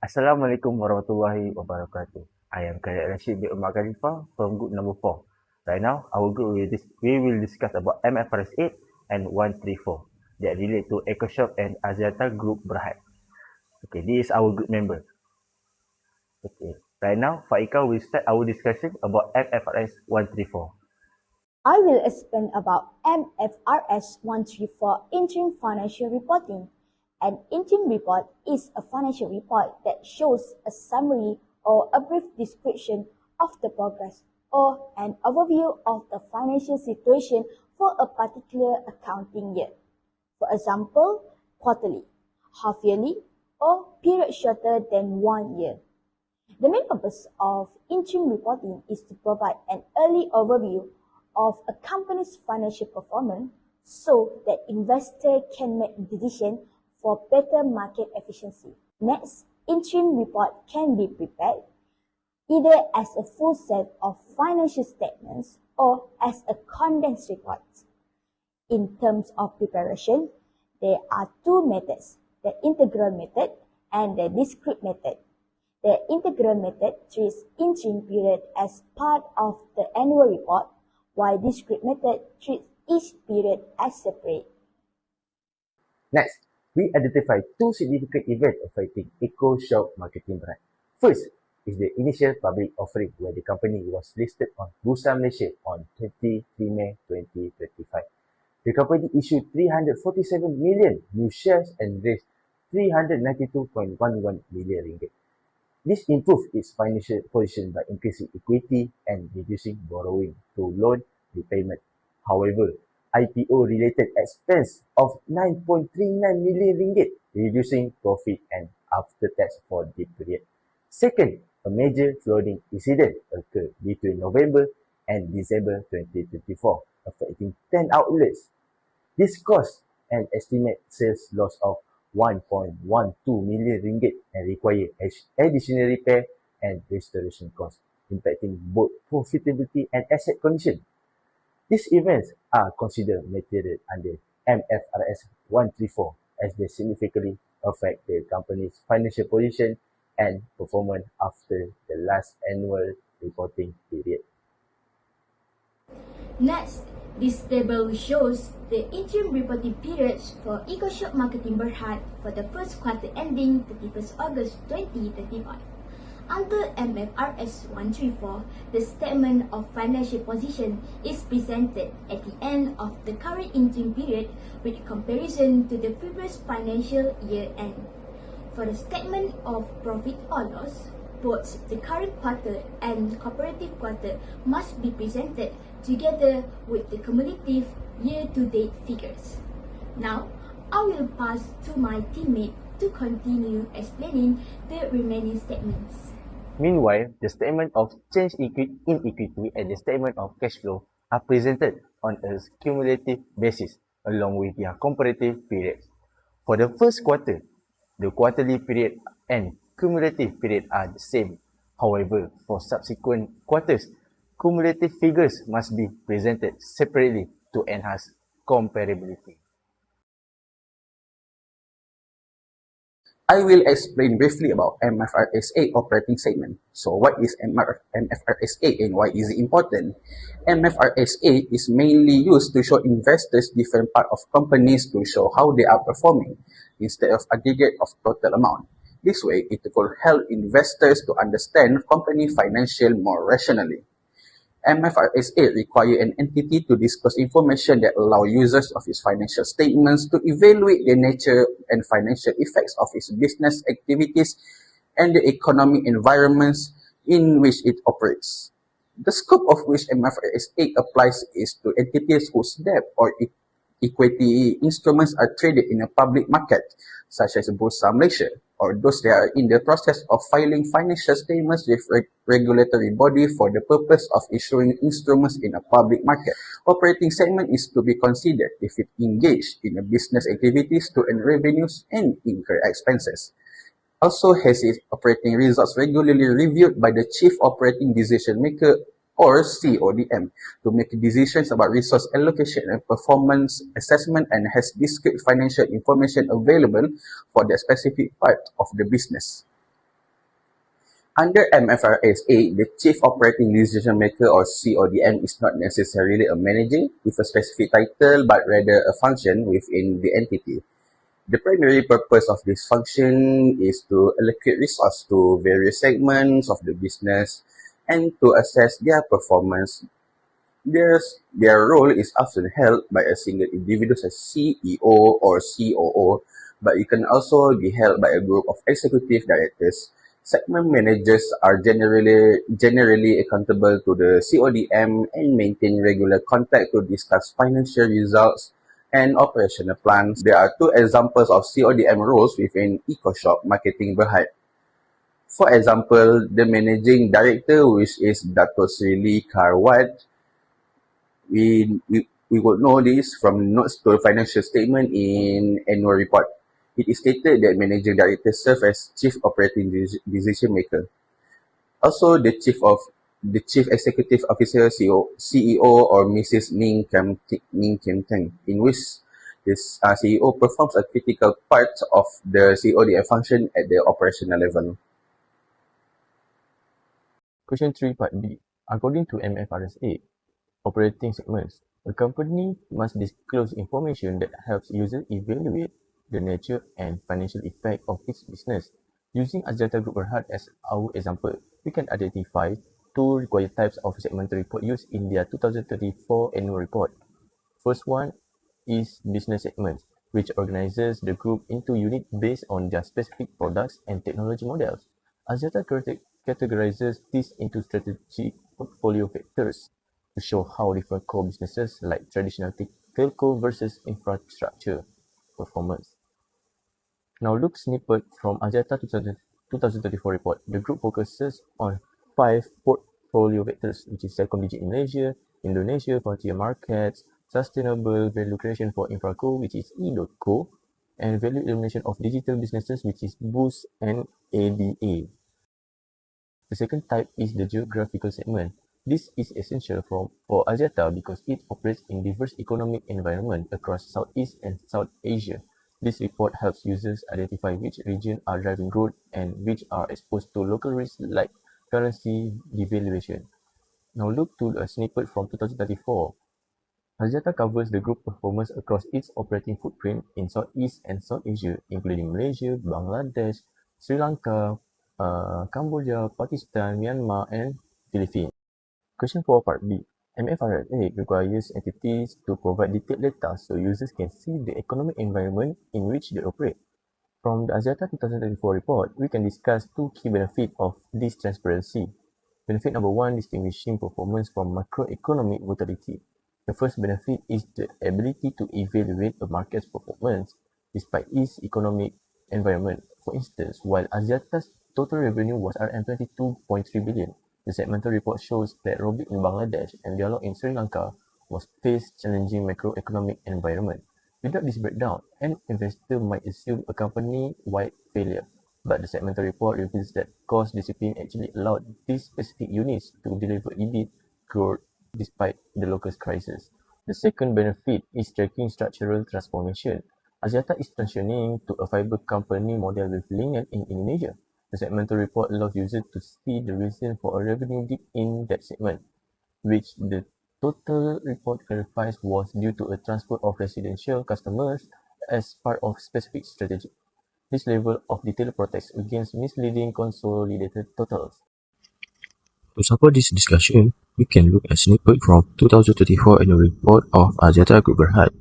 Assalamualaikum warahmatullahi wabarakatuh. I am Khalid Rashid bin Umar Khalifah from group number 4. Right now, our group we will discuss about MFRS 8 and 134 that relate to EcoShop and Axiata Group Berhad. Okay, this is our group member. Okay, right now, Faika will start our discussion about MFRS 134. I will explain about MFRS 134 Interim Financial Reporting. An interim report is a financial report that shows a summary or a brief description of the progress or an overview of the financial situation for a particular accounting year. For example, quarterly, half-yearly, or period shorter than 1 year. The main purpose of interim reporting is to provide an early overview of a company's financial performance so that investors can make decisions for better market efficiency. Next, interim report can be prepared either as a full set of financial statements or as a condensed report. In terms of preparation, there are two methods, the integral method and the discrete method. The integral method treats interim period as part of the annual report, while discrete method treats each period as separate. Next, we identify two significant events affecting EcoShop marketing brand. First is the initial public offering where the company was listed on Bursa Malaysia on 23 May 2025. The company issued 347 million new shares and raised 392.11 million ringgit. This improved its financial position by increasing equity and reducing borrowing through loan repayment. However, IPO-related expense of 9.39 million ringgit, reducing profit and after-tax for the period. Second, a major flooding incident occurred between November and December 2024, affecting 10 outlets. This caused an estimated sales loss of 1.12 million ringgit and required additional repair and restoration costs, impacting both profitability and asset condition. These events are considered material under MFRS 134 as they significantly affect the company's financial position and performance after the last annual reporting period. Next, this table shows the interim reporting periods for EcoShop Marketing Berhad for the first quarter ending 31st August 2025. Under MFRS 134, the statement of financial position is presented at the end of the current interim period with comparison to the previous financial year end. For the statement of profit or loss, both the current quarter and the comparative quarter must be presented together with the cumulative year-to-date figures. Now, I will pass to my teammate to continue explaining the remaining statements. Meanwhile, the statement of change in equity and the statement of cash flow are presented on a cumulative basis along with their comparative periods. For the first quarter, the quarterly period and cumulative period are the same. However, for subsequent quarters, cumulative figures must be presented separately to enhance comparability. I will explain briefly about MFRS 8 operating segment. So what is MFRS 8 and why is it important? MFRS 8 is mainly used to show investors different part of companies to show how they are performing instead of aggregate of total amount. This way, it will help investors to understand company financial more rationally. MFRS 8 require an entity to disclose information that allow users of its financial statements to evaluate the nature and financial effects of its business activities and the economic environments in which it operates. The scope of which MFRS 8 applies is to entities whose debt or equity instruments are traded in a public market, such as Bursa Malaysia, or those that are in the process of filing financial statements with regulatory body for the purpose of issuing instruments in a public market. Operating segment is to be considered if it engaged in a business activities to earn revenues and incur expenses. Also has its operating results regularly reviewed by the Chief Operating Decision Maker or CODM to make decisions about resource allocation and performance assessment and has discrete financial information available for the specific part of the business. Under MFRS 8, the Chief Operating Decision Maker or CODM is not necessarily a manager with a specific title but rather a function within the entity. The primary purpose of this function is to allocate resources to various segments of the business and to assess their performance. Their role is often held by a single individual as CEO or COO, but it can also be held by a group of executive directors. Segment managers are generally accountable to the CODM and maintain regular contact to discuss financial results and operational plans. There are two examples of CODM roles within EcoShop Marketing Berhad. For example, the managing director, which is Dato Sri Lee Karwat, we would know this from notes to financial statement in annual report. It is stated that managing director serves as chief operating decision maker. Also, the chief executive officer CEO or Mrs. Ning Kim Teng, in which this CEO performs a critical part of the CODF function at the operational level. Question 3 Part B. According to MFRS 8, operating segments, a company must disclose information that helps users evaluate the nature and financial effect of its business. Using Axiata Group Berhad as our example, we can identify two required types of segmental report used in their 2034 annual report. First one is business segments, which organizes the group into units based on their specific products and technology models. Axiata categorizes this into strategic portfolio vectors to show how different core businesses like traditional telco versus infrastructure performance. Now look snippet from Axiata 2034 report. The group focuses on 5 portfolio vectors, which is Celcom Digit in Malaysia, Indonesia, frontier markets, sustainable value creation for InfraCo, which is E.co, and value elimination of digital businesses, which is Boost and ADA. The second type is the geographical segment. This is essential for Axiata because it operates in diverse economic environment across Southeast and South Asia. This report helps users identify which regions are driving growth and which are exposed to local risks like currency devaluation. Now look to a snippet from 2034. Axiata covers the group performance across its operating footprint in Southeast and South Asia, including Malaysia, Bangladesh, Sri Lanka, Cambodia, Pakistan, Myanmar, and Philippines. Question 4 Part B. MFRS 8 requires entities to provide detailed data so users can see the economic environment in which they operate. From the Axiata 2024 report, we can discuss two key benefits of this transparency. Benefit number 1, distinguishing performance from macroeconomic volatility. The first benefit is the ability to evaluate a market's performance despite its economic environment. For instance, while Axiata's total revenue was RM22.3 billion, the segmental report shows that Robic in Bangladesh and Dialog in Sri Lanka was faced challenging macroeconomic environment. Without this breakdown, an investor might assume a company-wide failure, but the segmental report reveals that cost discipline actually allowed these specific units to deliver EBIT growth despite the local crisis. The second benefit is tracking structural transformation. Axiata is transitioning to a fiber company model with Linear in Indonesia. The segmental report allows users to see the reason for a revenue dip in that segment, which the total report clarifies was due to a transfer of residential customers as part of specific strategy. This level of detail protects against misleading consolidated totals. To support this discussion, we can look at snippet from 2034 annual report of Axiata Group Berhad.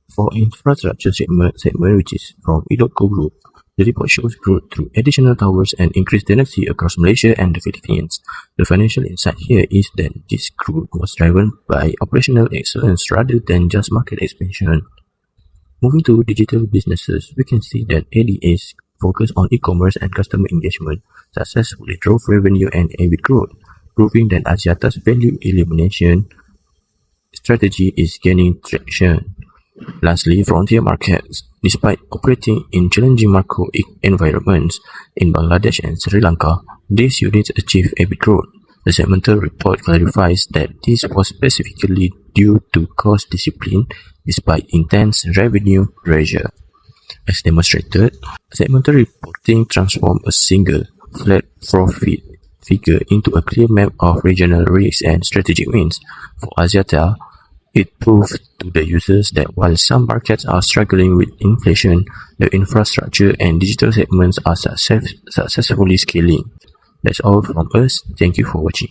For infrastructure segment which is from E.co Group, the report shows growth through additional towers and increased tenancy across Malaysia and the Philippines. The financial insight here is that this growth was driven by operational excellence rather than just market expansion. Moving to digital businesses, we can see that ADA's focus on e-commerce and customer engagement successfully drove revenue and EBIT growth, proving that Axiata's value elimination strategy is gaining traction. Lastly, frontier markets. Despite operating in challenging macro environments in Bangladesh and Sri Lanka, these units achieved EBIT growth. The segmental report clarifies that this was specifically due to cost discipline despite intense revenue pressure. As demonstrated, segmental reporting transformed a single, flat profit figure into a clear map of regional risks and strategic wins. For Axiata, it proved to the users that while some markets are struggling with inflation, the infrastructure and digital segments are successfully scaling. That's all from us. Thank you for watching.